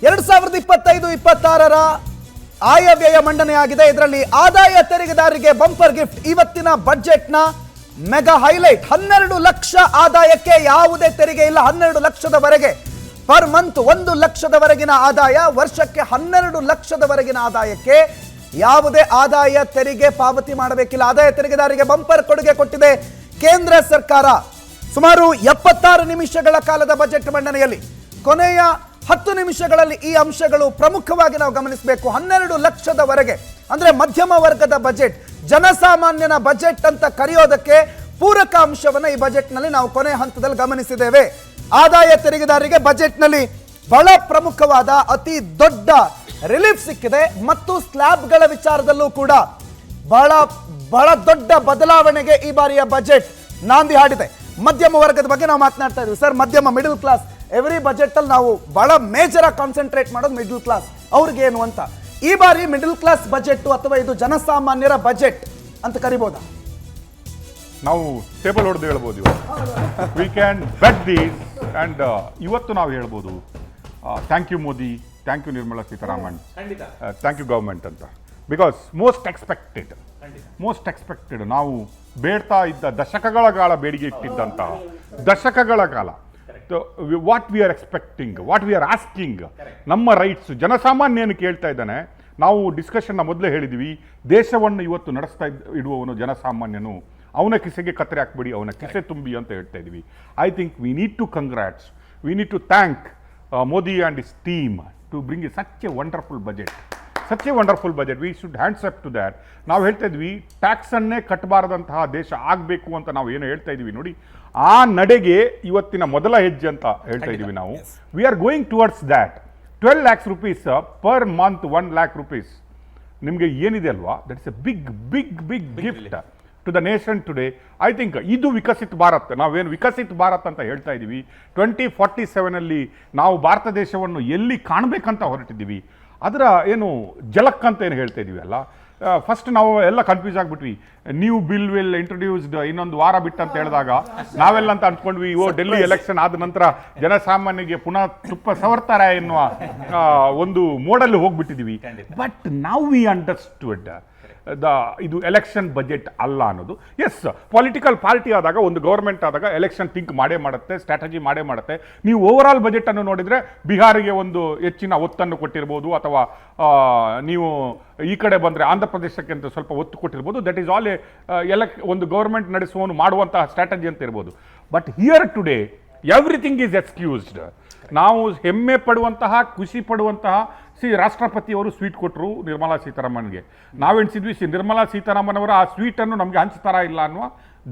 2025-26ರ ಆಯವ್ಯಯ ಮಂಡನೆಯಾಗಿದೆ. ಇದರಲ್ಲಿ ಆದಾಯ ತೆರಿಗೆದಾರರಿಗೆ ಬಂಪರ್ ಗಿಫ್ಟ್. ಇವತ್ತಿನ ಬಜೆಟ್ನ ಮೆಗಾ ಹೈಲೈಟ್. 12 ಲಕ್ಷ ಆದಾಯಕ್ಕೆ ಯಾವುದೇ ತೆರಿಗೆ ಇಲ್ಲ. 12 ಲಕ್ಷದವರೆಗೆ ಪರ್ ಮಂತ್, 1 ಲಕ್ಷದವರೆಗಿನ ಆದಾಯ, ವರ್ಷಕ್ಕೆ 12 ಲಕ್ಷದವರೆಗಿನ ಆದಾಯಕ್ಕೆ ಯಾವುದೇ ಆದಾಯ ತೆರಿಗೆ ಪಾವತಿ ಮಾಡಬೇಕಿಲ್ಲ. ಆದಾಯ ತೆರಿಗೆದಾರರಿಗೆ ಬಂಪರ್ ಕೊಡುಗೆ ಕೊಟ್ಟಿದೆ ಕೇಂದ್ರ ಸರ್ಕಾರ. ಸುಮಾರು 76 ನಿಮಿಷಗಳ ಕಾಲದ ಬಜೆಟ್ ಮಂಡನೆಯಲ್ಲಿ ಕೊನೆಯ 10 ನಿಮಿಷಗಳಲ್ಲಿ ಈ ಅಂಶಗಳು ಪ್ರಮುಖವಾಗಿ ನಾವು ಗಮನಿಸಬೇಕು. 12 ಲಕ್ಷದವರೆಗೆ ಅಂದ್ರೆ ಮಧ್ಯಮ ವರ್ಗದ ಬಜೆಟ್, ಜನಸಾಮಾನ್ಯನ ಬಜೆಟ್ ಅಂತ ಕರೆಯೋದಕ್ಕೆ ಪೂರಕ ಅಂಶವನ್ನ ಈ ಬಜೆಟ್ ನಲ್ಲಿ ನಾವು ಕೊನೆಯ ಹಂತದಲ್ಲಿ ಗಮನಿಸಿದ್ದೇವೆ. ಆದಾಯ ತೆರಿಗೆದಾರರಿಗೆ ಬಜೆಟ್ ನಲ್ಲಿ ಬಹಳ ಪ್ರಮುಖವಾದ ಅತಿ ದೊಡ್ಡ ರಿಲೀಫ್ ಸಿಕ್ಕಿದೆ ಮತ್ತು ಸ್ಲ್ಯಾಬ್ಗಳ ವಿಚಾರದಲ್ಲೂ ಕೂಡ ಬಹಳ ದೊಡ್ಡ ಬದಲಾವಣೆಗೆ ಈ ಬಾರಿಯ ಬಜೆಟ್ ನಾಂದಿ ಹಾಡಿದೆ. ಮಧ್ಯಮ ವರ್ಗದ ಬಗ್ಗೆ ನಾವು ಮಾತನಾಡ್ತಾ ಇದ್ವಿ ಸರ್. ಮಧ್ಯಮ, ಮಿಡಲ್ ಕ್ಲಾಸ್, ಎವ್ರಿ ಬಜೆಟ್ ಅಲ್ಲಿ ನಾವು ಬಹಳ ಮೇಜರ್ ಆಗಿ ಕಾನ್ಸಂಟ್ರೇಟ್ ಮಾಡೋದು ಮಿಡಲ್ ಕ್ಲಾಸ್ ಅವ್ರಿಗೆ ಏನು ಅಂತ. ಈ ಬಾರಿ ಮಿಡಲ್ ಕ್ಲಾಸ್ ಬಜೆಟ್ ಅಥವಾ ಇದು ಜನಸಾಮಾನ್ಯರ ಬಜೆಟ್ ಅಂತ ಕರಿಬಹುದಾ? ನಾವು ಟೇಬಲ್ ಹೊಡೆದು ಹೇಳ್ಬೋದು. We can bet these and ಇವತ್ತು ನಾವು ಹೇಳ್ಬೋದು thank you Modi, thank you Nirmala Sitharaman, thank you government ಅಂತ. ಬಿಕಾಸ್ ಮೋಸ್ಟ್ ಎಕ್ಸ್ಪೆಕ್ಟೆಡ್ ನಾವು ಬೇಡ್ತಾ ಇದ್ದ ದಶಕಗಳ ಕಾಲ ಬೇಡಿಕೆ ಇಟ್ಟಿದ್ದಂಥ ದಶಕಗಳ ಕಾಲ what we are expecting, what we are asking, ನಮ್ಮ ರೈಟ್ಸ್ ಜನಸಾಮಾನ್ಯನು ಕೇಳ್ತಾ ಇದ್ದಾನೆ. ನಾವು ಡಿಸ್ಕಷನ್ನ ಮೊದಲೇ ಹೇಳಿದ್ವಿ, ದೇಶವನ್ನು ಇವತ್ತು ನಡೆಸ್ತಾ ಇಡುವವನು ಜನಸಾಮಾನ್ಯನು. ಅವನ ಕಿಸೆಗೆ ಕತ್ತರಿ ಹಾಕ್ಬಿಡಿ, ಅವನ ಕಿಸೆ ತುಂಬಿ ಅಂತ ಹೇಳ್ತಾ ಇದ್ವಿ. I think we need to congrats, we need to thank Modi and his team to bring such a wonderful budget. We should hands up to that. ನಾವು ಹೇಳ್ತಾ ಇದ್ವಿ ಟ್ಯಾಕ್ಸನ್ನೇ ಕಟ್ಟಬಾರದಂತಹ ದೇಶ ಆಗಬೇಕು ಅಂತ ನಾವು ಏನು ಹೇಳ್ತಾ ಇದ್ವಿ ನೋಡಿ, ಆ ನಡೆಗೆ ಇವತ್ತಿನ ಮೊದಲ ಹೆಜ್ಜೆ ಅಂತ ಹೇಳ್ತಾ ಇದ್ದೀವಿ ನಾವು. We are going towards that. 12 lakhs rupees per month, 1 lakh rupees ನಿಮಗೆ ಏನಿದೆ ಅಲ್ವಾ, that is a big gift to the nation today. I think ಇದು ವಿಕಸಿತ ಭಾರತ್. ನಾವೇನು ವಿಕಸಿತ ಭಾರತ್ ಅಂತ ಹೇಳ್ತಾ ಇದ್ದೀವಿ, 2047 ನಾವು ಭಾರತ ದೇಶವನ್ನು ಎಲ್ಲಿ ಕಾಣಬೇಕಂತ ಹೊರಟಿದ್ದೀವಿ, ಅದರ ಏನು ಜಲಕ್ ಅಂತ ಏನು ಹೇಳ್ತಾ ಇದ್ದೀವಿ ಅಲ್ಲ. ಫಸ್ಟ್ ನಾವು ಎಲ್ಲ ಕನ್ಫ್ಯೂಸ್ ಆಗಿಬಿಟ್ವಿ. ನ್ಯೂ ಬಿಲ್ ವಿಲ್ ಇಂಟ್ರೊಡ್ಯೂಸ್ಡ್ ಇನ್ನೊಂದು ವಾರ ಬಿಟ್ಟು ಅಂತ ಹೇಳಿದಾಗ ನಾವೆಲ್ಲ ಅಂತ ಅಂದ್ಕೊಂಡ್ವಿ, ಡೆಲ್ಲಿ ಎಲೆಕ್ಷನ್ ಆದ ನಂತರ ಜನಸಾಮಾನ್ಯರಿಗೆ ಪುನಃ ತುಪ್ಪ ಸವರ್ತಾರೆ ಎನ್ನುವ ಒಂದು ಮೋಡಲ್ಲಿ ಹೋಗ್ಬಿಟ್ಟಿದ್ದೀವಿ. ಬಟ್ ನೌ ವಿ ಅಂಡರ್ಸ್ಟುಡ್ ಇದು ಎಲೆಕ್ಷನ್ ಬಜೆಟ್ ಅಲ್ಲ ಅನ್ನೋದು. ಎಸ್, ಪೊಲಿಟಿಕಲ್ ಪಾರ್ಟಿ ಆದಾಗ, ಒಂದು ಗೌರ್ಮೆಂಟ್ ಆದಾಗ ಎಲೆಕ್ಷನ್ ಥಿಂಕ್ ಮಾಡೇ ಮಾಡುತ್ತೆ, ಸ್ಟ್ರಾಟಜಿ ಮಾಡೇ ಮಾಡುತ್ತೆ. ನೀವು ಓವರಾಲ್ ಬಜೆಟನ್ನು ನೋಡಿದರೆ ಬಿಹಾರಿಗೆ ಒಂದು ಹೆಚ್ಚಿನ ಒತ್ತನ್ನು ಕೊಟ್ಟಿರ್ಬೋದು, ಅಥವಾ ನೀವು ಈ ಕಡೆ ಬಂದರೆ ಆಂಧ್ರ ಪ್ರದೇಶಕ್ಕೆ ಅಂತ ಸ್ವಲ್ಪ ಒತ್ತು ಕೊಟ್ಟಿರ್ಬೋದು. ದಟ್ ಈಸ್ ಆಲ್ ಒಂದು ಗೌರ್ಮೆಂಟ್ ನಡೆಸುವವನು ಮಾಡುವಂತಹ ಸ್ಟ್ರಾಟಜಿ ಅಂತ ಇರ್ಬೋದು. But here today everything is excused. ನಾವು ಹೆಮ್ಮೆ ಪಡುವಂತಹ, ಖುಷಿ ಪಡುವಂತಹ, ರಾಷ್ಟ್ರಪತಿಯವರು ಸ್ವೀಟ್ ಕೊಟ್ಟರು ನಿರ್ಮಲಾ ಸೀತಾರಾಮನ್ಗೆ. ನಾವೆಣಿಸಿದ್ವಿ ನಿರ್ಮಲಾ ಸೀತಾರಾಮನ್ ಅವರ ಆ ಸ್ವೀಟನ್ನು ನಮಗೆ ಹಂಚ್ತಾರಾ ಇಲ್ಲ ಅನ್ನುವ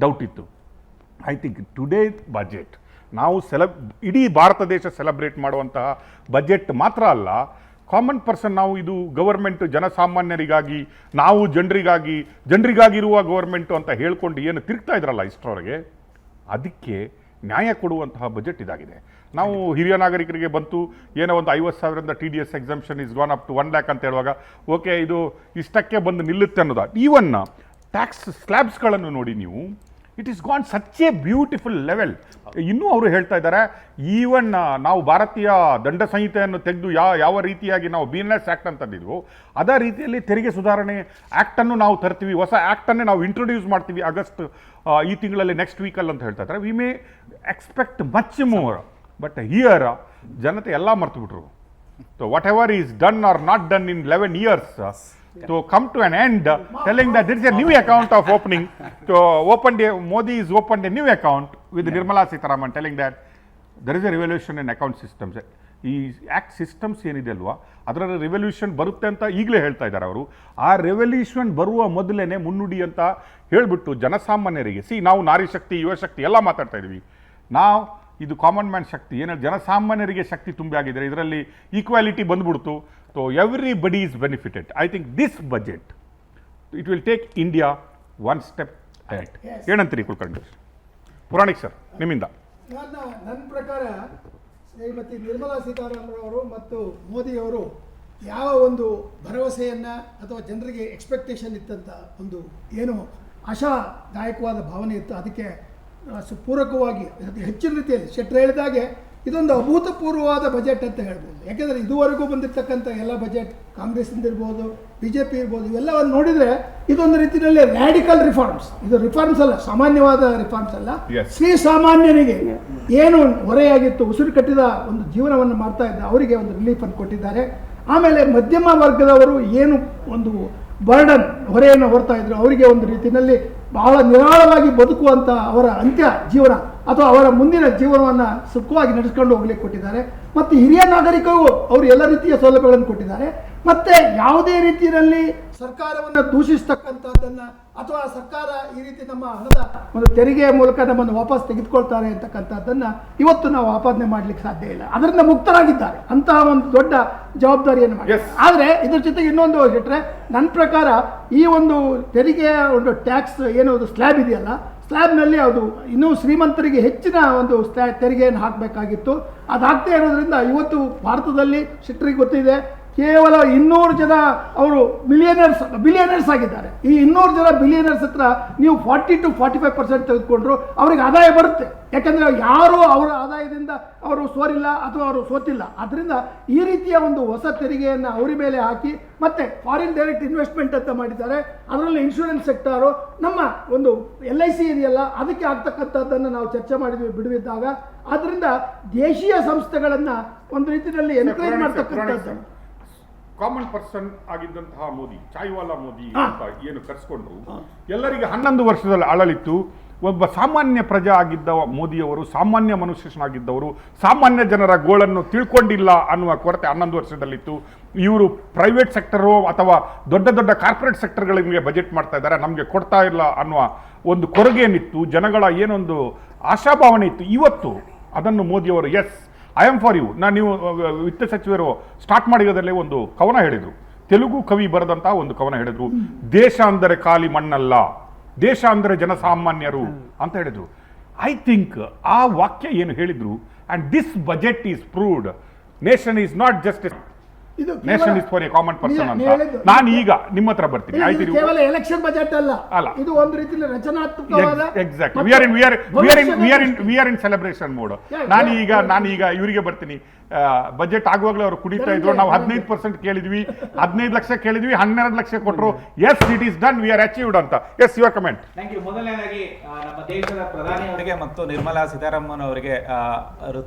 ಡೌಟ್ ಇತ್ತು. ಐ ಥಿಂಕ್ ಟುಡೇ ಬಜೆಟ್ ನಾವು ಇಡೀ ಭಾರತ ದೇಶ ಸೆಲೆಬ್ರೇಟ್ ಮಾಡುವಂತಹ ಬಜೆಟ್ ಮಾತ್ರ ಅಲ್ಲ, ಕಾಮನ್ ಪರ್ಸನ್ ನಾವು ಇದು ಗವರ್ಮೆಂಟ್ ಜನಸಾಮಾನ್ಯರಿಗಾಗಿ, ನಾವು ಜನರಿಗಾಗಿರುವ ಗವರ್ಮೆಂಟು ಅಂತ ಹೇಳ್ಕೊಂಡು ಏನು ತಿರುಗ್ತಾ ಇದ್ರಲ್ಲ ಇಷ್ಟರವರೆಗೆ, ಅದಕ್ಕೆ ನ್ಯಾಯ ಕೊಡುವಂತಹ ಬಜೆಟ್ ಇದಾಗಿದೆ. ನಾವು ಹಿರಿಯ ನಾಗರಿಕರಿಗೆ ಬಂತು ಏನೋ ಒಂದು 50,000 TDS exemption is gone up to 1 lakh ಅಂತ ಹೇಳುವಾಗ ಓಕೆ ಇದು ಇಷ್ಟಕ್ಕೆ ಬಂದು ನಿಲ್ಲುತ್ತೆ ಅನ್ನೋದು. ಈವನ್ ಟ್ಯಾಕ್ಸ್ ಸ್ಲ್ಯಾಬ್ಸ್ಗಳನ್ನು ನೋಡಿ ನೀವು, it is gone such A beautiful level. ಇನ್ನೂ ಅವರು ಹೇಳ್ತಾ ಇದ್ದಾರೆ, ಈವನ್ ನಾವು ಭಾರತೀಯ ದಂಡ ಸಂಹಿತೆಯನ್ನು ತೆಗೆದು ಯಾವ ರೀತಿಯಾಗಿ ನಾವು BNS ಆ್ಯಕ್ಟ್ ಅಂತಂದಿದ್ವು, ಅದೇ ರೀತಿಯಲ್ಲಿ ತೆರಿಗೆ ಸುಧಾರಣೆ ಆ್ಯಕ್ಟನ್ನು ನಾವು ತರ್ತೀವಿ, ಹೊಸ ಆ್ಯಕ್ಟನ್ನೇ ನಾವು ಇಂಟ್ರೊಡ್ಯೂಸ್ ಮಾಡ್ತೀವಿ ಆಗಸ್ಟ್ ಈ ತಿಂಗಳಲ್ಲಿ, ನೆಕ್ಸ್ಟ್ ವೀಕಲ್ಲಿ ಅಂತ ಹೇಳ್ತಾ ಇದ್ದಾರೆ. We may expect much more. But here ಜನತೆ ಎಲ್ಲ ಮರ್ತು ಬಿಟ್ರು. So whatever is done or not done in 11 years to come to an end, telling that there is a new account of opening to Modi is opened a new account with Nirmala Sitharaman, telling that there is a revolution in account systems. ಈ act systems ಏನಿದೆ ಅಲ್ವಾ, ಅದರ revolution ಬರುತ್ತೆ ಅಂತ ಈಗಲೇ ಹೇಳ್ತಾ ಇದ್ದಾರೆ ಅವರು. ಆ ರೆವಲ್ಯೂಷನ್ ಬರುವ ಮೊದಲೇ ಮುನ್ನುಡಿ ಅಂತ ಹೇಳಿಬಿಟ್ಟು ಜನಸಾಮಾನ್ಯರಿಗೆ, ನಾವು ನಾರಿ ಶಕ್ತಿ, ಯುವಶಕ್ತಿ ಎಲ್ಲ ಮಾತಾಡ್ತಾ ಇದ್ದೀವಿ. ನಾವು ಇದು ಕಾಮನ್ ಮ್ಯಾನ್ ಶಕ್ತಿ, ಏನಾದ್ರು ಜನಸಾಮಾನ್ಯರಿಗೆ ಶಕ್ತಿ ತುಂಬಿ ಆಗಿದ್ದಾರೆ, ಇದರಲ್ಲಿ ಈಕ್ವಾಲಿಟಿ ಬಂದ್ಬಿಡ್ತು. So everybody is benefited. I think this budget it will take India 1 step ahead. ಏನಂತೀರಿ ಕುಲಕರ್ಣಿ ಪುರಾಣಿಕ್ ಸರ್ ನಿಮ್ಮಿಂದ? ನನ್ನ ಪ್ರಕಾರ ಶ್ರೀಮತಿ ನಿರ್ಮಲಾ ಸೀತಾರಾಮನ್ ಅವರು ಮತ್ತು ಮೋದಿಯವರು ಯಾವ ಒಂದು ಭರವಸೆಯನ್ನು ಅಥವಾ ಜನರಿಗೆ ಎಕ್ಸ್ಪೆಕ್ಟೇಷನ್ ಇತ್ತಂತ ಒಂದು ಏನು ಆಶಾದಾಯಕವಾದ ಭಾವನೆ ಇತ್ತು, ಅದಕ್ಕೆ ಪೂರಕವಾಗಿ ಹೆಚ್ಚಿನ ರೀತಿಯಲ್ಲಿ ಶೆಟ್ಟರ್ ಹೇಳಿದಾಗೆ ಇದೊಂದು ಅಭೂತಪೂರ್ವವಾದ ಬಜೆಟ್ ಅಂತ ಹೇಳ್ಬೋದು. ಯಾಕೆಂದರೆ ಇದುವರೆಗೂ ಬಂದಿರತಕ್ಕಂಥ ಎಲ್ಲ ಬಜೆಟ್ ಕಾಂಗ್ರೆಸ್ಸಿಂದ ಇರ್ಬೋದು, ಬಿ ಜೆ ಪಿ ಇರ್ಬೋದು, ಇವೆಲ್ಲವನ್ನು ನೋಡಿದರೆ ಇದೊಂದು ರೀತಿಯಲ್ಲಿ ರ್ಯಾಡಿಕಲ್ ರಿಫಾರ್ಮ್ಸ್. ಇದು ರಿಫಾರ್ಮ್ಸ್ ಅಲ್ಲ, ಸಾಮಾನ್ಯವಾದ ರಿಫಾರ್ಮ್ಸ್ ಅಲ್ಲ. ಶ್ರೀಸಾಮಾನ್ಯನಿಗೆ ಏನು ಹೊರೆಯಾಗಿತ್ತು, ಉಸಿರು ಕಟ್ಟಿದ ಒಂದು ಜೀವನವನ್ನು ಮಾಡ್ತಾ ಇದ್ದ ಅವರಿಗೆ ಒಂದು ರಿಲೀಫನ್ನು ಕೊಟ್ಟಿದ್ದಾರೆ. ಆಮೇಲೆ ಮಧ್ಯಮ ವರ್ಗದವರು ಏನು ಒಂದು ಬರ್ಡನ್ ಹೊರೆಯನ್ನು ಹೊರ್ತಾ ಇದ್ರು ಅವರಿಗೆ ಒಂದು ರೀತಿಯಲ್ಲಿ ಬಹಳ ನಿರಾಳವಾಗಿ ಬದುಕುವಂಥ ಅವರ ಅಂತ್ಯ ಜೀವನ ಅಥವಾ ಅವರ ಮುಂದಿನ ಜೀವನವನ್ನು ಸುಖವಾಗಿ ನಡೆಸ್ಕೊಂಡು ಹೋಗ್ಲಿಕ್ಕೆ ಕೊಟ್ಟಿದ್ದಾರೆ. ಮತ್ತು ಹಿರಿಯ ನಾಗರಿಕರು ಅವರು ಎಲ್ಲ ರೀತಿಯ ಸೌಲಭ್ಯಗಳನ್ನು ಕೊಟ್ಟಿದ್ದಾರೆ. ಮತ್ತು ಯಾವುದೇ ರೀತಿಯಲ್ಲಿ ಸರ್ಕಾರವನ್ನು ದೂಷಿಸ್ತಕ್ಕಂಥದ್ದನ್ನು ಅಥವಾ ಸರ್ಕಾರ ಈ ರೀತಿ ನಮ್ಮ ಹಣದ ಒಂದು ತೆರಿಗೆಯ ಮೂಲಕ ನಮ್ಮನ್ನು ವಾಪಸ್ ತೆಗೆದುಕೊಳ್ತಾರೆ ಅಂತಕ್ಕಂಥದ್ದನ್ನು ಇವತ್ತು ನಾವು ಆಪಾದನೆ ಮಾಡಲಿಕ್ಕೆ ಸಾಧ್ಯ ಇಲ್ಲ. ಅದರಿಂದ ಮುಕ್ತರಾಗಿದ್ದಾರೆ, ಅಂತಹ ಒಂದು ದೊಡ್ಡ ಜವಾಬ್ದಾರಿಯನ್ನು ಮಾಡಿ. ಆದರೆ ಇದ್ರ ಜೊತೆಗೆ ಇನ್ನೊಂದು ಇಟ್ಟರೆ ನನ್ನ ಪ್ರಕಾರ ಈ ಒಂದು ತೆರಿಗೆಯ ಒಂದು ಟ್ಯಾಕ್ಸ್ ಏನು ಒಂದು ಸ್ಲ್ಯಾಬ್ ಇದೆಯಲ್ಲ, ಸ್ಲ್ಯಾಬ್ನಲ್ಲಿ ಅದು ಇನ್ನೂ ಶ್ರೀಮಂತರಿಗೆ ಹೆಚ್ಚಿನ ಒಂದು ತೆರಿಗೆಯನ್ನು ಹಾಕಬೇಕಾಗಿತ್ತು. ಅದಾಗದೇ ಇರೋದ್ರಿಂದ ಇವತ್ತು ಭಾರತದಲ್ಲಿ ಶೆಟ್ಟರಿಗೆ ಗೊತ್ತಿದೆ, ಕೇವಲ 200 ಜನ ಅವರು ಬಿಲಿಯನರ್ಸ್ ಆಗಿದ್ದಾರೆ. ಈ 200 ಜನ ಬಿಲಿಯನರ್ಸ್ ಹತ್ರ ನೀವು 40 to 45% ತೆಗೆದುಕೊಂಡ್ರು ಅವರಿಗೆ ಆದಾಯ ಬರುತ್ತೆ. ಯಾಕಂದರೆ ಯಾರು ಅವರ ಆದಾಯದಿಂದ ಅವರು ಸೋರಿಲ್ಲ ಅಥವಾ ಅವರು ಸೋತಿಲ್ಲ. ಆದ್ದರಿಂದ ಈ ರೀತಿಯ ಒಂದು ಹೊಸ ತೆರಿಗೆಯನ್ನು ಅವರ ಮೇಲೆ ಹಾಕಿ ಮತ್ತೆ ಫಾರಿನ್ ಡೈರೆಕ್ಟ್ ಇನ್ವೆಸ್ಟ್ಮೆಂಟ್ ಅಂತ ಮಾಡಿದ್ದಾರೆ. ಅದರಲ್ಲಿ ಇನ್ಶೂರೆನ್ಸ್ ಸೆಕ್ಟರು ನಮ್ಮ ಒಂದು LIC ಇದೆಯಲ್ಲ ಅದಕ್ಕೆ ಆಗ್ತಕ್ಕಂಥದ್ದನ್ನು ನಾವು ಚರ್ಚೆ ಮಾಡಿದ್ವಿ ಬಿಡುವಿದ್ದಾಗ. ಆದ್ದರಿಂದ ದೇಶೀಯ ಸಂಸ್ಥೆಗಳನ್ನು ಒಂದು ರೀತಿಯಲ್ಲಿ ಎನ್ಕರೇಜ್ ಮಾಡ್ತಕ್ಕಂಥದ್ದು. ಕಾಮನ್ ಪರ್ಸನ್ ಆಗಿದ್ದಂತಹ ಮೋದಿ, ಚಾಯ್ವಾಲಾ ಮೋದಿ ಅಂತ ಏನು ಕರೆಸ್ಕೊಂಡ್ರು, ಎಲ್ಲರಿಗೆ 11 ವರ್ಷದಲ್ಲಿ ಅಳಲಿತ್ತು. ಒಬ್ಬ ಸಾಮಾನ್ಯ ಪ್ರಜೆ ಆಗಿದ್ದ ಮೋದಿಯವರು, ಸಾಮಾನ್ಯ ಮನುಷ್ಯನಾಗಿದ್ದವರು, ಸಾಮಾನ್ಯ ಜನರ ಗೋಳನ್ನು ತಿಳ್ಕೊಂಡಿಲ್ಲ ಅನ್ನುವ ಕೊರತೆ 11 ವರ್ಷದಲ್ಲಿತ್ತು. ಇವರು ಪ್ರೈವೇಟ್ ಸೆಕ್ಟರು ಅಥವಾ ದೊಡ್ಡ ದೊಡ್ಡ ಕಾರ್ಪೊರೇಟ್ ಸೆಕ್ಟರ್ಗಳಿಗೆ ಬಜೆಟ್ ಮಾಡ್ತಾ ಇದ್ದಾರೆ, ನಮಗೆ ಕೊಡ್ತಾ ಇಲ್ಲ ಅನ್ನುವ ಒಂದು ಕೊರಗೇನಿತ್ತು, ಜನಗಳ ಏನೊಂದು ಆಶಾಭಾವನೆ ಇತ್ತು. ಇವತ್ತು ಅದನ್ನು ಮೋದಿಯವರು yes I am for you. ನೀವು ವಿತ್ತ ಸಚಿವರು ಸ್ಟಾರ್ಟ್ ಮಾಡಿರೋದಲ್ಲೇ ಒಂದು ಕವನ ಹೇಳಿದರು, ತೆಲುಗು ಕವಿ ಬರೆದಂತಹ ಒಂದು ಕವನ ಹೇಳಿದರು, ದೇಶ ಅಂದರೆ ಖಾಲಿ ಮಣ್ಣಲ್ಲ, ದೇಶ ಅಂದರೆ ಜನಸಾಮಾನ್ಯರು ಅಂತ ಹೇಳಿದರು. ಐ ಥಿಂಕ್ ಆ ವಾಕ್ಯ ಏನು ಹೇಳಿದ್ರು, and this budget is proved nation is not just nation is for A common person ಅಂತ. ನಾನು ಈಗ ನಿಮ್ಮ ಹತ್ರ ಬರ್ತೀನಿ. ಕೇವಲ ಎಲೆಕ್ಷನ್ ಬಜೆಟ್ ಅಲ್ಲ, ಇದು ಒಂದು ರೀತಿಯಲ್ಲಿ ರಚನಾತ್ಮಕವಾದ exactly we are in celebration mode. ನಾನೀಗ ಇವರಿಗೆ ಬರ್ತೀನಿ. ಬಜೆಟ್ ಆಗುವಾಗಲೇ ಅವರು ಕುಡಿತಾ ಇದ್ರು, ನಾವು 15% ಕೇಳಿದ್ವಿ, 15 ಲಕ್ಷ ಕೇಳಿದ್ವಿ, 12 ಲಕ್ಷ ಕೊಟ್ಟರು. Yes it is done, we are achieved ಅಂತ. Yes your comment. Thank you. ಮೊದಲನೇದಾಗಿ ನಮ್ಮ ದೇಶದ ಪ್ರಧಾನಿ ಅವರಿಗೆ ಮತ್ತು ನಿರ್ಮಲಾ ಸೀತಾರಾಮನ್ ಅವರಿಗೆ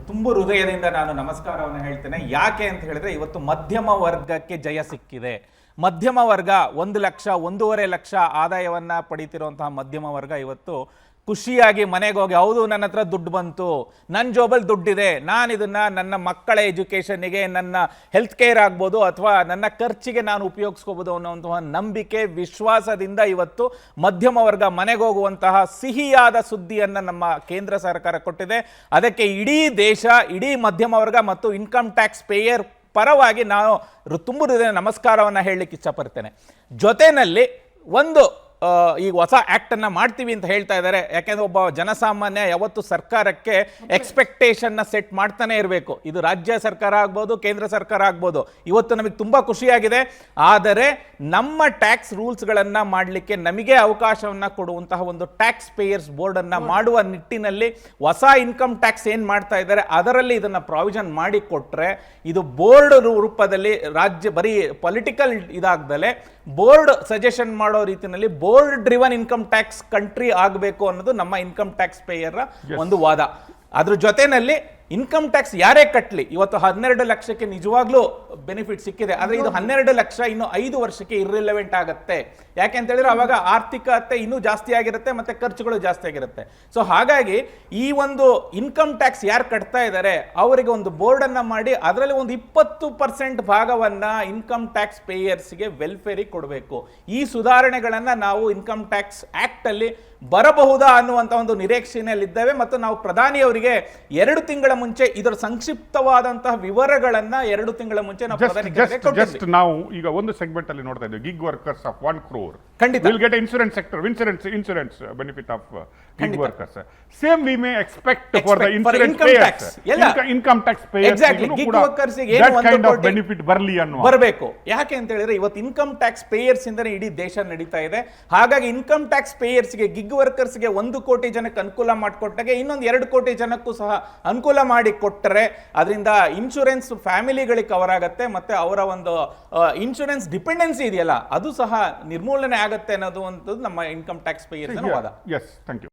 ತುಂಬು ಹೃದಯದಿಂದ ನಾನು ನಮಸ್ಕಾರವನ್ನು ಹೇಳ್ತೇನೆ. ಯಾಕೆ ಅಂತ ಹೇಳಿದ್ರೆ ಇವತ್ತು ಮಧ್ಯಮ ವರ್ಗಕ್ಕೆ ಜಯ ಸಿಕ್ಕಿದೆ. ಮಧ್ಯಮ ವರ್ಗ 1 ಲಕ್ಷ 1.5 ಲಕ್ಷ ಆದಾಯವನ್ನ ಪಡೀತಿರುವಂತಹ ಮಧ್ಯಮ ವರ್ಗ ಇವತ್ತು ಖುಷಿಯಾಗಿ ಮನೆಗೆ ಹೋಗಿ, ಹೌದು ನನ್ನ ಹತ್ರ ದುಡ್ಡು ಬಂತು, ನನ್ನ ಜೋಬಲ್ಲಿ ದುಡ್ಡಿದೆ, ನಾನು ಇದನ್ನು ನನ್ನ ಮಕ್ಕಳ ಎಜುಕೇಷನ್ನಿಗೆ, ನನ್ನ ಹೆಲ್ತ್ ಕೇರ್ ಆಗ್ಬೋದು ಅಥವಾ ನನ್ನ ಖರ್ಚಿಗೆ ನಾನು ಉಪಯೋಗಿಸ್ಕೋಬೋದು ಅನ್ನೋಂತಹ ನಂಬಿಕೆ ವಿಶ್ವಾಸದಿಂದ ಇವತ್ತು ಮಧ್ಯಮ ವರ್ಗ ಮನೆಗೆ ಹೋಗುವಂತಹ ಸಿಹಿಯಾದ ಸುದ್ದಿಯನ್ನು ನಮ್ಮ ಕೇಂದ್ರ ಸರ್ಕಾರ ಕೊಟ್ಟಿದೆ. ಅದಕ್ಕೆ ಇಡೀ ದೇಶ, ಇಡೀ ಮಧ್ಯಮ ವರ್ಗ ಮತ್ತು ಇನ್ಕಮ್ ಟ್ಯಾಕ್ಸ್ ಪೇಯರ್ ಪರವಾಗಿ ನಾನು ತುಂಬ ಹೃದಯ ನಮಸ್ಕಾರವನ್ನು ಹೇಳಲಿಕ್ಕೆ ಇಷ್ಟಪಡ್ತೇನೆ. ಜೊತೆಯಲ್ಲಿ ಒಂದು ಈಗ ಹೊಸ ಆ್ಯಕ್ಟನ್ನು ಮಾಡ್ತೀವಿ ಅಂತ ಹೇಳ್ತಾ ಇದ್ದಾರೆ. ಯಾಕೆಂದರೆ ಒಬ್ಬ ಜನಸಾಮಾನ್ಯ ಯಾವತ್ತು ಸರ್ಕಾರಕ್ಕೆ ಎಕ್ಸ್ಪೆಕ್ಟೇಷನ್ನ ಸೆಟ್ ಮಾಡ್ತಾನೆ ಇರಬೇಕು. ಇದು ರಾಜ್ಯ ಸರ್ಕಾರ ಆಗ್ಬೋದು, ಕೇಂದ್ರ ಸರ್ಕಾರ ಆಗ್ಬೋದು. ಇವತ್ತು ನಮಗೆ ತುಂಬ ಖುಷಿಯಾಗಿದೆ. ಆದರೆ ನಮ್ಮ ಟ್ಯಾಕ್ಸ್ ರೂಲ್ಸ್ಗಳನ್ನು ಮಾಡಲಿಕ್ಕೆ ನಮಗೆ ಅವಕಾಶವನ್ನು ಕೊಡುವಂತಹ ಒಂದು ಟ್ಯಾಕ್ಸ್ ಪೇಯರ್ಸ್ ಬೋರ್ಡನ್ನು ಮಾಡುವ ನಿಟ್ಟಿನಲ್ಲಿ ಹೊಸ ಇನ್ಕಮ್ ಟ್ಯಾಕ್ಸ್ ಏನು ಮಾಡ್ತಾ ಇದ್ದಾರೆ ಅದರಲ್ಲಿ ಇದನ್ನು ಪ್ರಾವಿಷನ್ ಮಾಡಿ ಕೊಟ್ಟರೆ ಇದು ಬೋರ್ಡ್ ರೂಪದಲ್ಲಿ ರಾಜ್ಯ ಬರೀ ಪೊಲಿಟಿಕಲ್ ಇದಾಗ್ದಲೆ ಬೋರ್ಡ್ ಸಜೆಷನ್ ಮಾಡೋ ರೀತಿಯಲ್ಲಿ board driven income tax country ಆಗಬೇಕು ಅನ್ನೋದು ನಮ್ಮ ಇನ್ಕಮ್ ಟ್ಯಾಕ್ಸ್ ಪೇಯರ್ ಒಂದು ವಾದ. ಅದ್ರ ಜೊತೆಯಲ್ಲಿ ಇನ್ಕಮ್ ಟ್ಯಾಕ್ಸ್ ಯಾರೇ ಕಟ್ಟಲಿ, ಇವತ್ತು 12 ಲಕ್ಷಕ್ಕೆ ನಿಜವಾಗ್ಲೂ ಬೆನಿಫಿಟ್ ಸಿಕ್ಕಿದೆ. ಆದರೆ ಇದು 12 ಲಕ್ಷ ಇನ್ನು 5 ವರ್ಷಕ್ಕೆ ಇರ್ರಿಲೆವೆಂಟ್ ಆಗುತ್ತೆ. ಯಾಕೆ ಅಂತ ಹೇಳಿದ್ರೆ ಅವಾಗ ಆರ್ಥಿಕತೆ ಇನ್ನೂ ಜಾಸ್ತಿ ಆಗಿರುತ್ತೆ ಮತ್ತೆ ಖರ್ಚುಗಳು ಜಾಸ್ತಿ ಆಗಿರುತ್ತೆ. ಸೊ ಹಾಗಾಗಿ ಈ ಒಂದು ಇನ್ಕಮ್ ಟ್ಯಾಕ್ಸ್ ಯಾರು ಕಟ್ತಾ ಇದ್ದಾರೆ ಅವರಿಗೆ ಒಂದು ಬೋರ್ಡನ್ನು ಮಾಡಿ ಅದರಲ್ಲಿ ಒಂದು 20% ಭಾಗವನ್ನು ಇನ್ಕಮ್ ಟ್ಯಾಕ್ಸ್ ಪೇಯರ್ಸ್ಗೆ ವೆಲ್ಫೇರಿಗೆ ಕೊಡಬೇಕು. ಈ ಸುಧಾರಣೆಗಳನ್ನು ನಾವು ಇನ್ಕಮ್ ಟ್ಯಾಕ್ಸ್ ಆ್ಯಕ್ಟಲ್ಲಿ ಬರಬಹುದಾ ಅನ್ನುವಂಥ ಒಂದು ನಿರೀಕ್ಷೆಯಲ್ಲಿದ್ದೇವೆ. ಮತ್ತು ನಾವು ಪ್ರಧಾನಿಯವರಿಗೆ 2 ತಿಂಗಳ ಮುಂಚೆ ಇದರ ಸಂಕ್ಷಿಪ್ತವಾದಂತಹ ವಿವರಗಳನ್ನ 2 ತಿಂಗಳ ಮುಂಚೆ ನಾವು ಜಸ್ಟ್ ನಾವು ಈಗ ಒಂದು ಸೆಗ್ಮೆಂಟ್ ಅಲ್ಲಿ ನೋಡ್ತಾ ಇದ್ದೇವೆ, gig workers of 1 crore poor. ಖಂಡಿತ. We'll get insurance sector, insurance benefit of gig workers. Same we may expect for the Expect for insurance income payers. tax. ಎಲ್ಲ. Income tax payers. Exactly. ಗೂ Gig ಕೂಡ workers ಗೆ ಏನು that ಒಂದು kind of ಕೋಟಿ benefit ಬರಲಿ ಅನ್ನುವ. ಬರಬೇಕು. ಯಾಕೆ ಅಂತ ಹೇಳಿದ್ರೆ ಇವತ್ತು ಇನ್ಕಮ್ ಟ್ಯಾಕ್ಸ್ ಪೇಯರ್ಸ್ ಇಂದನೇ ಇಡೀ ದೇಶ ನಡೀತಾ ಇದೆ. ಹಾಗಾಗಿ ಇನ್ಕಮ್ ಟ್ಯಾಕ್ಸ್ ಪೇಯರ್ಸ್ಗೆ ಗಿಗ್ ವರ್ಕರ್ಸ್ಗೆ 1 ಕೋಟಿ ಜನಕ್ಕೆ ಅನುಕೂಲ ಮಾಡಿಕೊಟ್ಟಾಗೆ ಇನ್ನೊಂದು 2 ಕೋಟಿ ಜನಕ್ಕೂ ಸಹ ಅನುಕೂಲ ಮಾಡಿ ಕೊಟ್ಟರೆ ಅದರಿಂದ ಇನ್ಶೂರೆನ್ಸ್ ಫ್ಯಾಮಿಲಿಗಳಿಗೆ ಕವರ್ ಆಗುತ್ತೆ ಮತ್ತೆ ಅವರ ಒಂದು ಇನ್ಶೂರೆನ್ಸ್ ಡಿಪೆಂಡೆನ್ಸಿ ಇದೆಯಲ್ಲ ಅದು ಸಹ ನಿರ್ಮೂಲನೆ ಆಗುತ್ತೆ ಅನ್ನೋದು ಒಂದು ನಮ್ಮ ಇನ್ಕಮ್ ಟ್ಯಾಕ್ಸ್ ಪೇಯರ್ಸ್ ವಾದ. Yes, thank you.